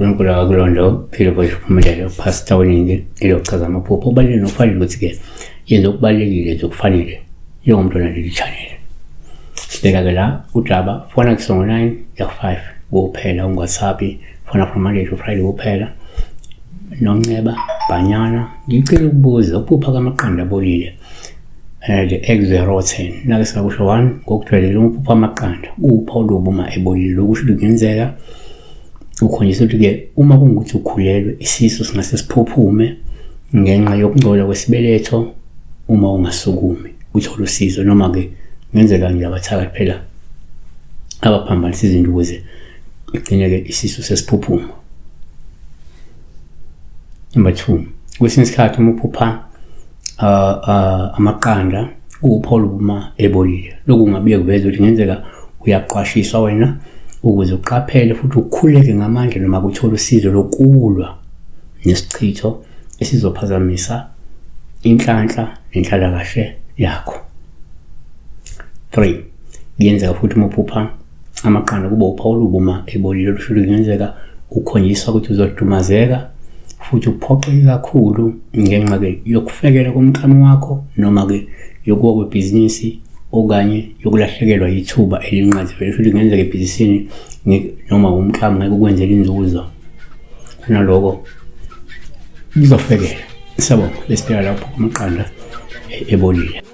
uNkulunkulu akakulondo phila kwesiphumelelo Pastor Winning ilochaza amaphupho obalile nokufanele ukuthi-ke yenza okubalulekile nje okufanele njengomuntu olandela i-channel. Sibheka-ke la uDaba fona kusongo 9-5 kuphela ungu-WhatsApp fona from Monday to Friday kuphela. Nonceba Banyana ngicela ukubuza uphupha kamaqanda abolile the X010 nake singakusho 1 ngokujwayelekile uphupha amaqanda upha olubuma ebolile lokusho ukuthi kungenzeka ukhonyisa ukuthi-ke uma kungukuthi ukhulelwe isisu singase siphuphume ngenxa yokungcola kwesibeletho uma ungasukumi uthole usizo noma-ke kungenzeka nje abathakathi phela abaphambanisa izinto ukuze igcine-ke isisu sesiphuphuma. Number 2, kwesinye isikhathi uma uphupha amaqanda upha olubuma ebolile lokhu kungabiye kuveza ukuthi kungenzeka uyaqwashiswa wena ukuze uqaphele futhi ukhuleke ngamandla noma kuthole usizo lokulwa nesichitho esizophazamisa inhlanhla nenhlalakahle yakho. 3, kuyenzeka futhi uma uphupha amaqanda kuba upha olubuma ebolile lusho kungenzeka ukhonyiswa ukuthi uzodumazeka futhi uphoxeke kakhulu ngenxa-ke yokufekela komklamo wakho noma-ke yokuwa kwebhizinisi okanye yokulahlekelwa yithuba elinqanzivele futhi kungenzeka ebhizinisini noma umklamo ngeke ukwenzela inzuzo naloko lizofekela. Sabonga besibheka lapho amaqanda ebolile.